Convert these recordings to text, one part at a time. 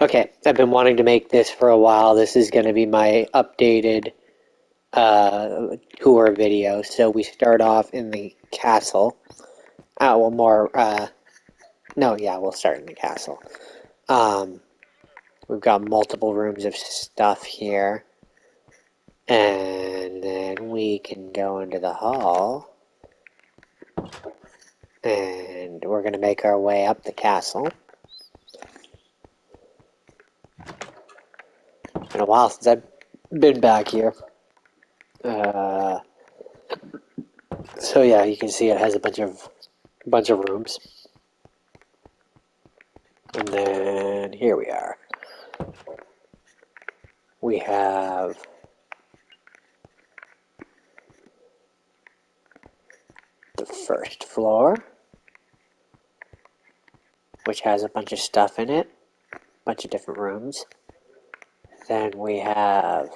Okay, I've been wanting to make this for a while. This is going to be my updated tour video. So we start off in the castle. Well, more, no, yeah, we'll start in the castle. We've got multiple rooms of stuff here. And then we can go into the hall. And we're going to make our way up the castle. It's been a while since I've been back here. So yeah, you can see it has a bunch of rooms. And then here we are. We have the first floor, which has a bunch of stuff in it, a bunch of different rooms. Then we have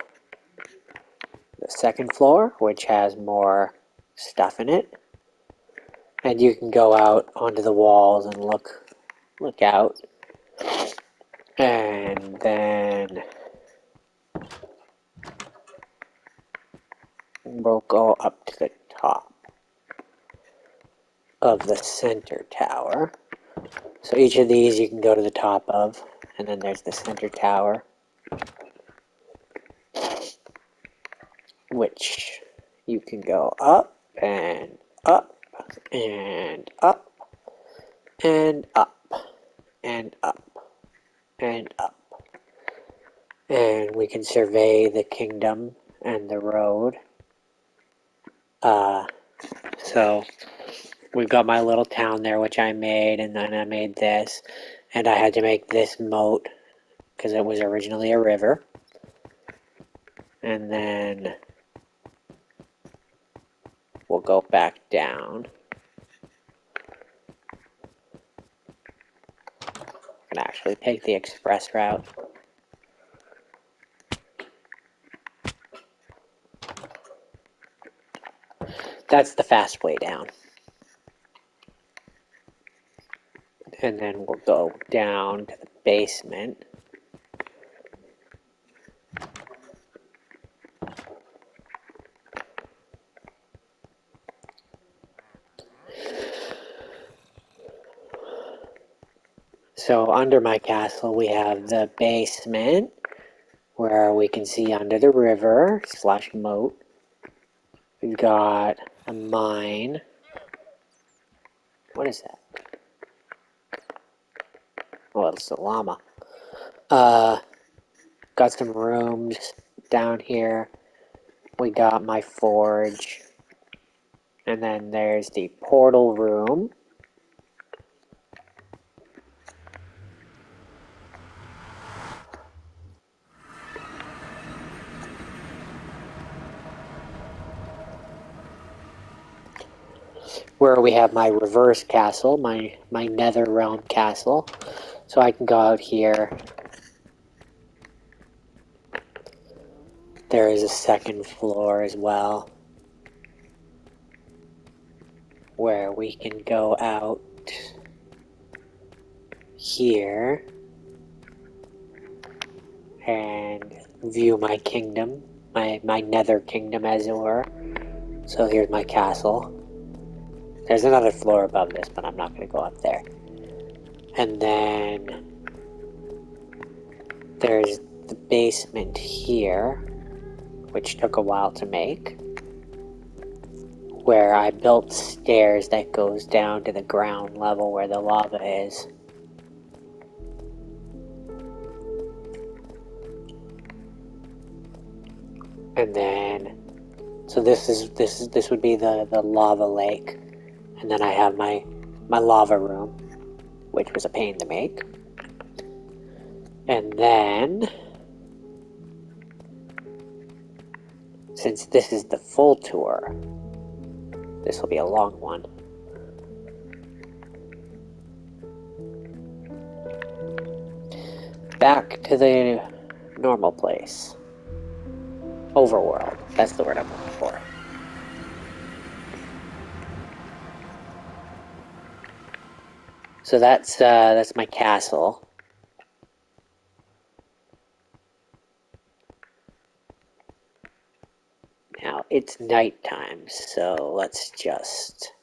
the second floor, which has more stuff in it. And you can go out onto the walls and look out. And then we'll go up to the top of the center tower. So each of these you can go to the top of, and then there's the center tower, which you can go up and up and up and up and up and up. And we can survey the kingdom and the road. So we've got my little town there, which I made, and then I made this. And I had to make this moat because it was originally a river. And then we'll go back down. I can actually take the express route. That's the fast way down. And then we'll go down to the basement. So under my castle we have the basement, where we can see under the river / moat. We've got a mine. What is that? Oh, it's a llama. Got some rooms down here. We got my forge. And then there's the portal room. Where we have my reverse castle, my nether realm castle. So I can go out here. There is a second floor as well, where we can go out here and view my kingdom, my nether kingdom as it were. So here's my castle. There's another floor above this, but I'm not going to go up there. And then there's the basement here, which took a while to make, where I built stairs that goes down to the ground level where the lava is. And then, so this would be the lava lake. And then I have my lava room, which was a pain to make. And then, since this is the full tour, this will be a long one. Back to the normal place. Overworld, that's the word I'm looking for. So that's my castle. it's nighttime, so let's just...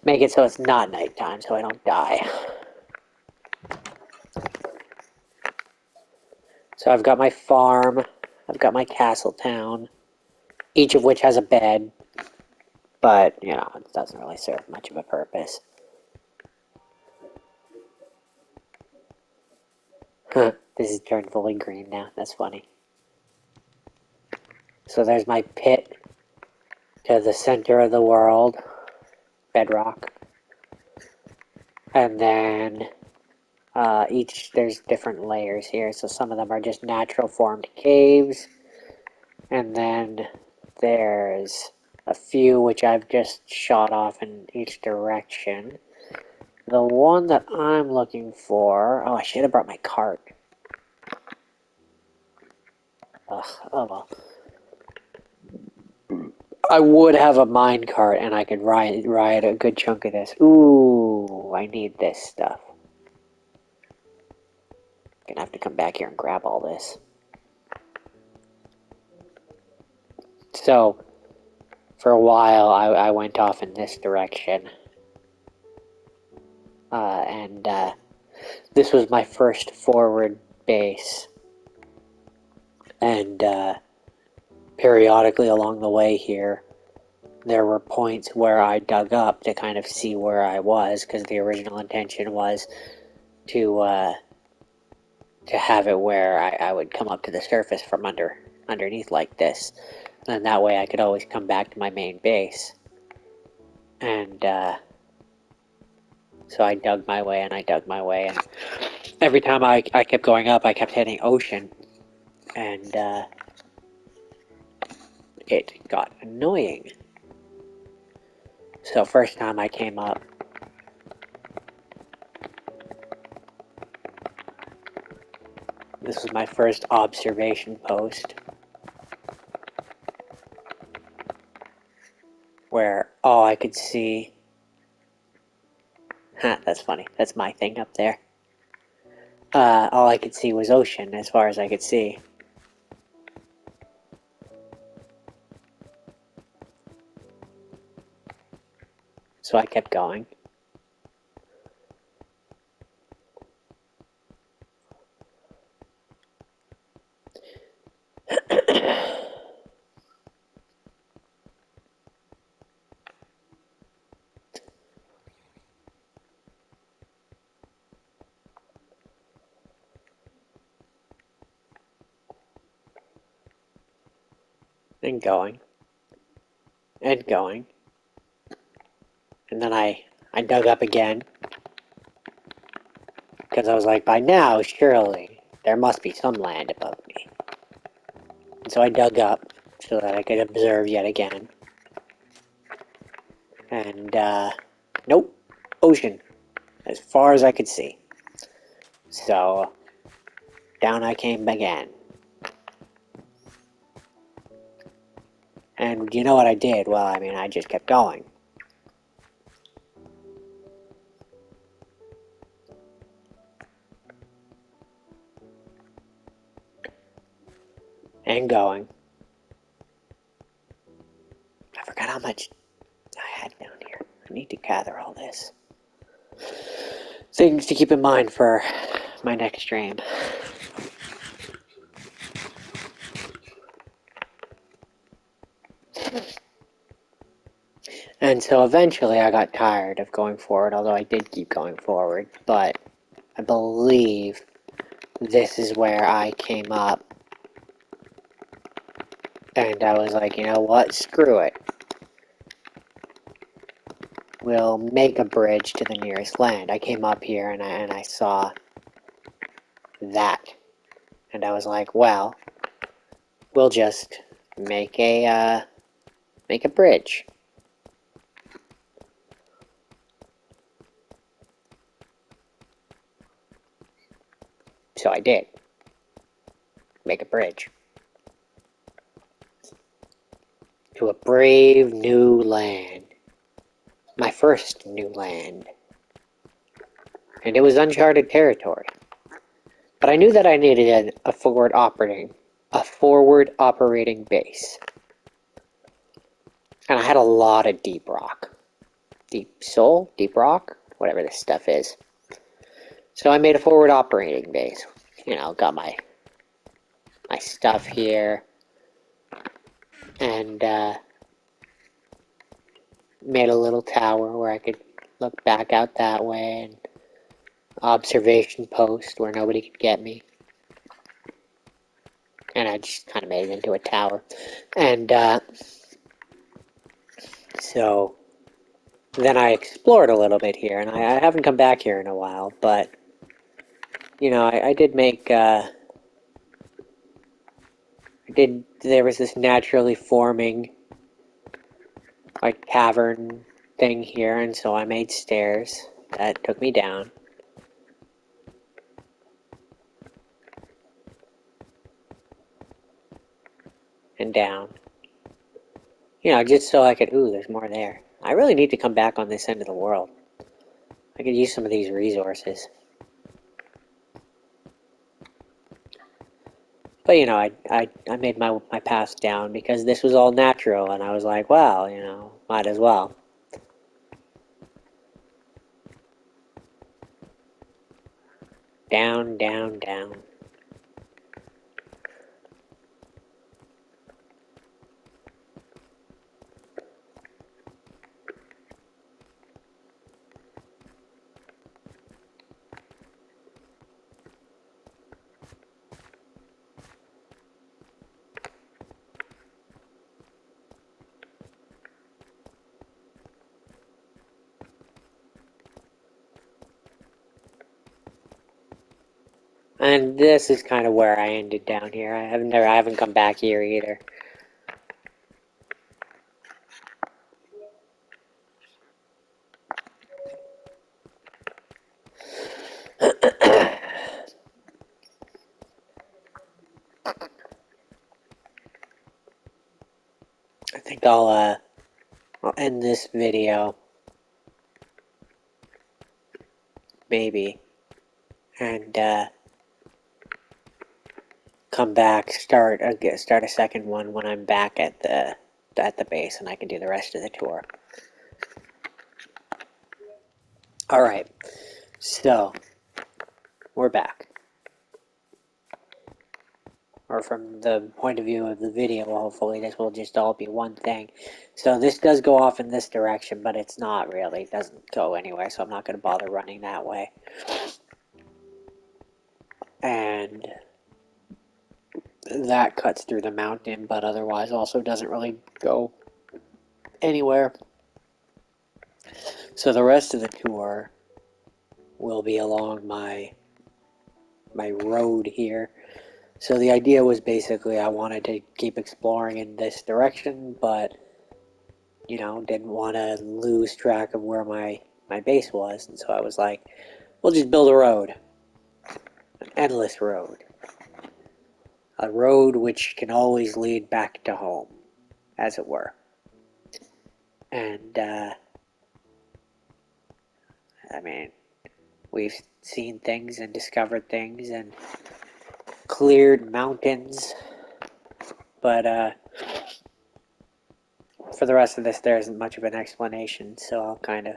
make it so it's not nighttime, so I don't die. So I've got my farm, I've got my castle town, each of which has a bed, but, you know, it doesn't really serve much of a purpose. Huh, this is turned fully green now, that's funny. So there's my pit to the center of the world, bedrock. And then there's different layers here, so some of them are just natural formed caves. And then there's a few which I've just shot off in each direction. The one that I'm looking for... oh, I should have brought my cart. Ugh, oh well. I would have a mine cart and I could ride a good chunk of this. Ooh, I need this stuff. Gonna have to come back here and grab all this. So, for a while, I went off in this direction. And this was my first forward base. And periodically along the way here, there were points where I dug up to kind of see where I was, because the original intention was to have it where I would come up to the surface from underneath like this. And that way I could always come back to my main base. And so I dug my way and I dug my way, and every time I kept going up, I kept hitting ocean. And it got annoying. So first time I came up, this was my first observation post, where all I could see... huh, that's funny, that's my thing up there. All I could see was ocean, as far as I could see. So I kept going. And going. And going. And then I dug up again. Because I was like, by now, surely, there must be some land above me. And so I dug up, so that I could observe yet again. And, nope. Ocean. As far as I could see. So, down I came again. And you know what I did? Well, I mean, I just kept going. And going. I forgot how much I had down here. I need to gather all this. Things to keep in mind for my next stream. And so eventually I got tired of going forward, although I did keep going forward. But I believe this is where I came up. And I was like, you know what? Screw it. We'll make a bridge to the nearest land. I came up here and I saw that. And I was like, well, we'll just make a bridge. So I did. Make a bridge. To a brave new land. My first new land. And it was uncharted territory. But I knew that I needed a forward operating base. And I had a lot of deep rock. Deep soul, deep rock, whatever this stuff is. So I made a forward operating base. You know, got my stuff here. And made a little tower where I could look back out that way. And observation post where nobody could get me. And I just kind of made it into a tower. And so then I explored a little bit here, and I haven't come back here in a while, but you know, I did make there was this naturally forming like cavern thing here, and so I made stairs that took me down. And down. You know, just so I could, ooh, there's more there. I really need to come back on this end of the world. I could use some of these resources. But, you know, I made my path down because this was all natural, and I was like, well, you know, might as well. Down, down, down. And this is kind of where I ended down here. I haven't come back here either. I think I'll end this video, maybe, and come back, start a second one when I'm back at the base, and I can do the rest of the tour. All right, so we're back. Or from the point of view of the video, hopefully this will just all be one thing. So this does go off in this direction, but it's not really. It doesn't go anywhere, so I'm not going to bother running that way. And that cuts through the mountain, but otherwise also doesn't really go anywhere. So the rest of the tour will be along my road here. So the idea was basically I wanted to keep exploring in this direction, but you know, didn't want to lose track of where my base was, and so I was like, we'll just build a road. An endless road. A road which can always lead back to home, as it were. And, I mean, we've seen things and discovered things and cleared mountains, but, for the rest of this, there isn't much of an explanation, so I'll kind of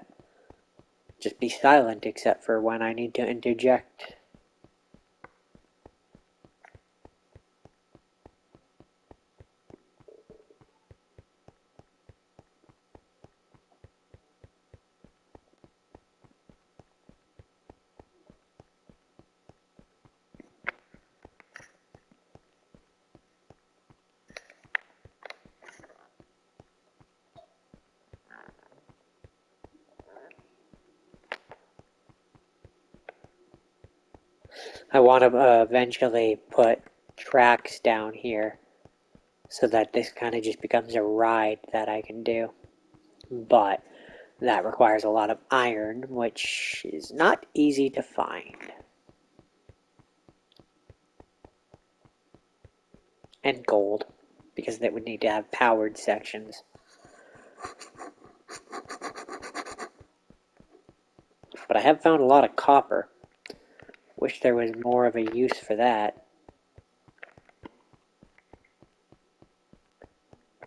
just be silent except for when I need to interject. I want to eventually put tracks down here so that this kind of just becomes a ride that I can do. But that requires a lot of iron, which is not easy to find. And gold, because they would need to have powered sections. But I have found a lot of copper. Wish there was more of a use for that.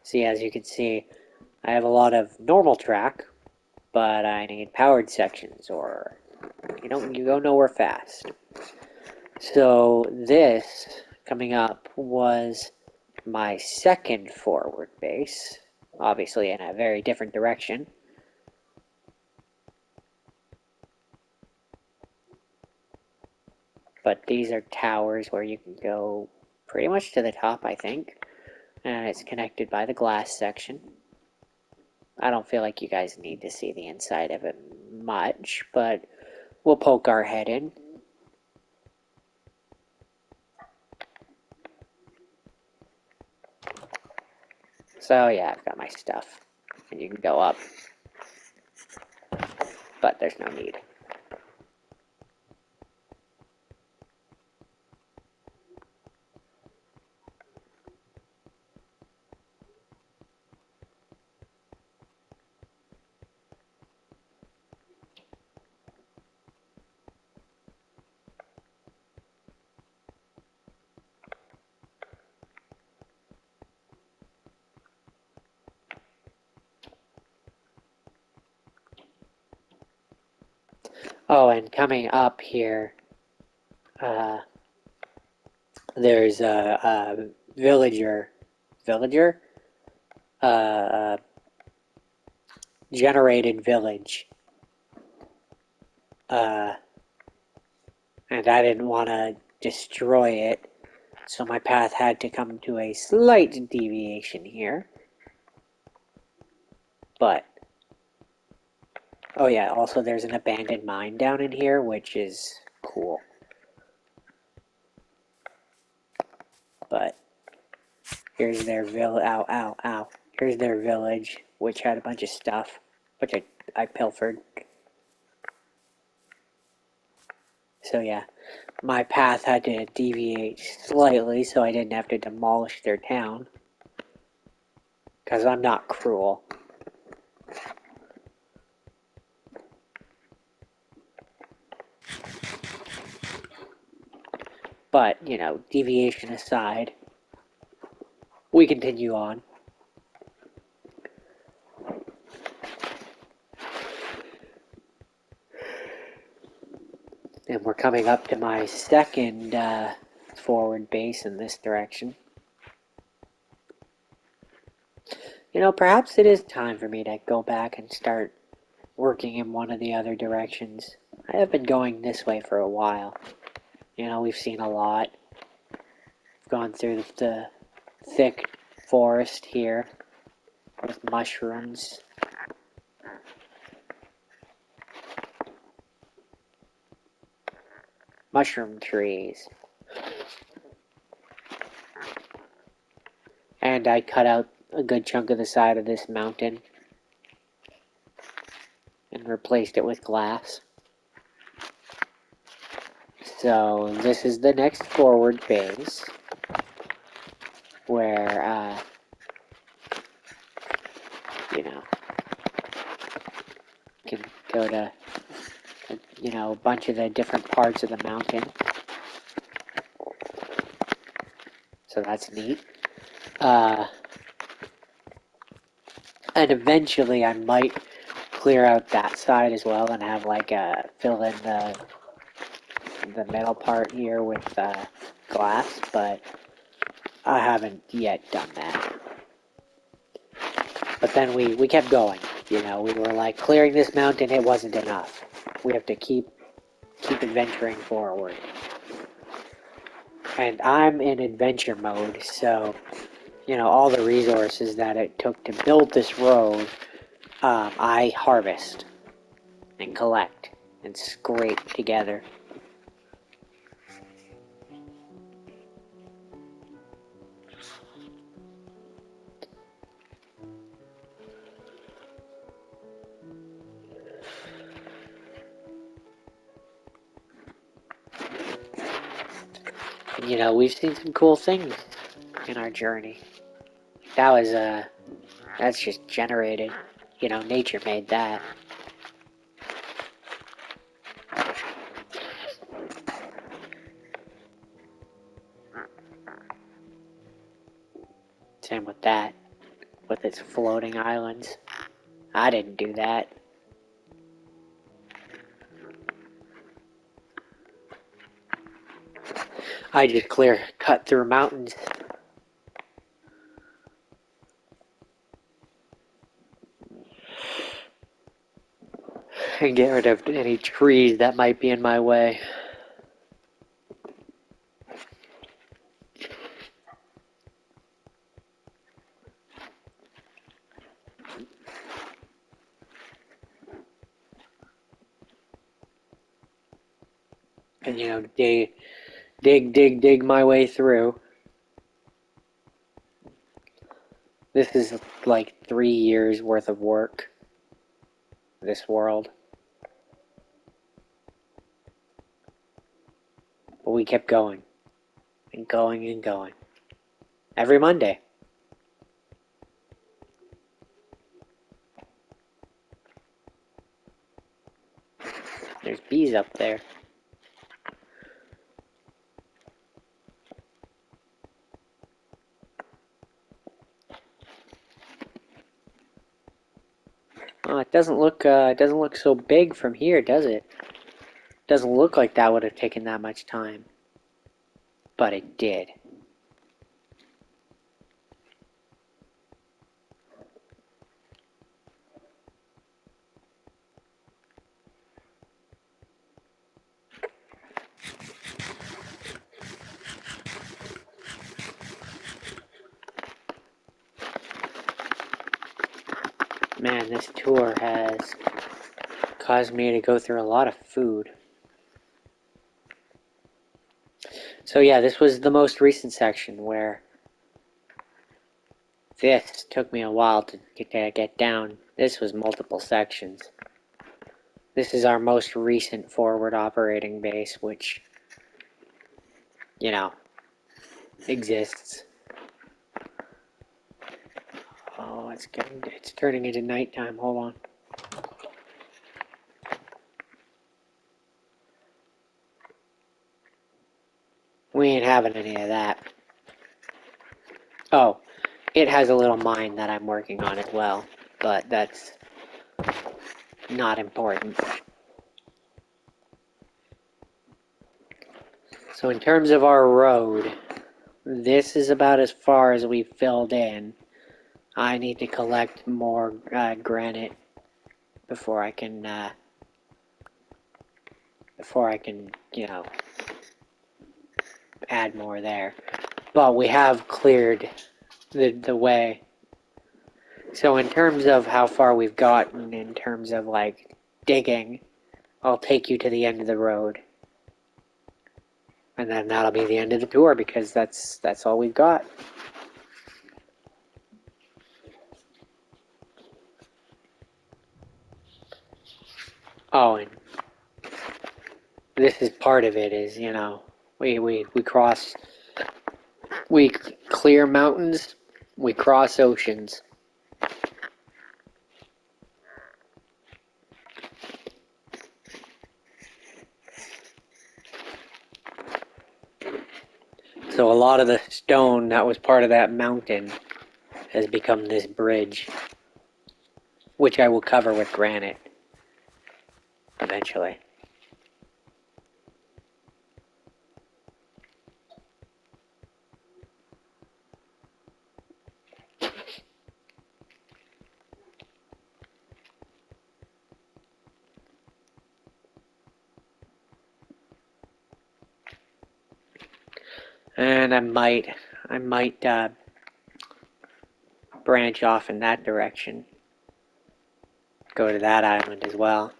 See, as you can see, I have a lot of normal track, but I need powered sections, or you go nowhere fast. So this, coming up, was my second forward base, obviously in a very different direction. But these are towers where you can go pretty much to the top, I think. And it's connected by the glass section. I don't feel like you guys need to see the inside of it much, but we'll poke our head in. So yeah, I've got my stuff. And you can go up. But there's no need. Oh, and coming up here, there's a villager, generated village, and I didn't want to destroy it, so my path had to come to a slight deviation here. But, oh yeah, also there's an abandoned mine down in here, which is cool. But here's their village. Ow, ow, ow. Here's their village, which had a bunch of stuff, which I pilfered. So yeah, my path had to deviate slightly so I didn't have to demolish their town. Because I'm not cruel. But, you know, deviation aside, we continue on. And we're coming up to my second forward base in this direction. You know, perhaps it is time for me to go back and start working in one of the other directions. I have been going this way for a while. You know, we've seen a lot. We've gone through the thick forest here with mushrooms. Mushroom trees. And I cut out a good chunk of the side of this mountain and replaced it with glass. So this is the next forward base where, you know, can go to, you know, a bunch of the different parts of the mountain. So that's neat. And eventually I might clear out that side as well and have like fill in the middle part here with glass, but I haven't yet done that. But then we kept going, you know, we were like clearing this mountain, it wasn't enough. We have to keep adventuring forward. And I'm in adventure mode, so, you know, all the resources that it took to build this road, I harvest and collect and scrape together. And, you know, we've seen some cool things in our journey. That was, that's just generated. You know, nature made that. Same with that, with its floating islands. I didn't do that. I just cut through mountains. And get rid of any trees that might be in my way. And, you know, dig my way through. This is like 3 years worth of work. This world. But we kept going. And going and going. Every Monday. There's bees up there. Oh, it doesn't look so big from here, does it? Doesn't look like that would have taken that much time. But it did. Man, this tour has caused me to go through a lot of food. So yeah, this was the most recent section where this took me a while to get down. This was multiple sections. This is our most recent forward operating base, which, you know, exists. Oh, it's turning into nighttime. Hold on. We ain't having any of that. Oh, it has a little mine that I'm working on as well, but that's not important. So in terms of our road, this is about as far as we've filled in. I need to collect more granite before I can, you know, add more there. But we have cleared the way. So in terms of how far we've gotten, in terms of like digging, I'll take you to the end of the road. And then that'll be the end of the tour because that's all we've got. Oh, and this is part of it is, you know, we clear mountains, we cross oceans. So a lot of the stone that was part of that mountain has become this bridge, which I will cover with granite eventually. And I might branch off in that direction. Go to that island as well.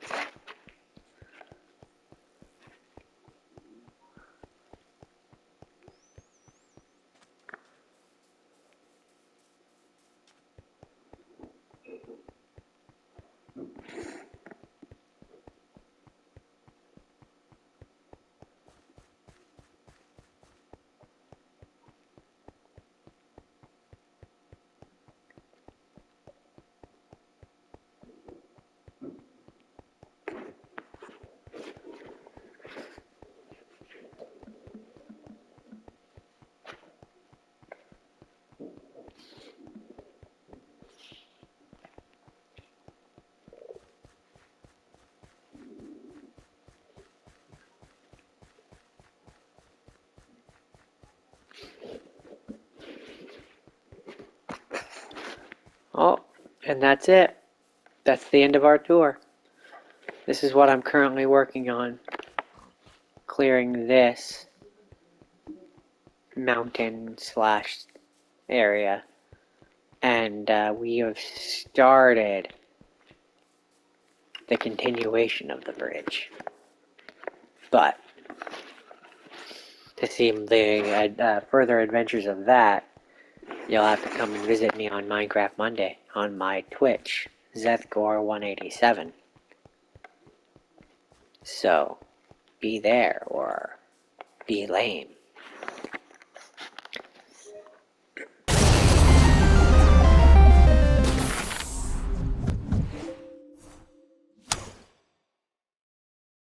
Oh, and that's it. That's the end of our tour. This is what I'm currently working on. Clearing this mountain slash area. And we have started the continuation of the bridge. But to see the further adventures of that, you'll have to come and visit me on Minecraft Monday on my Twitch, Ethgor187. So, be there or be lame.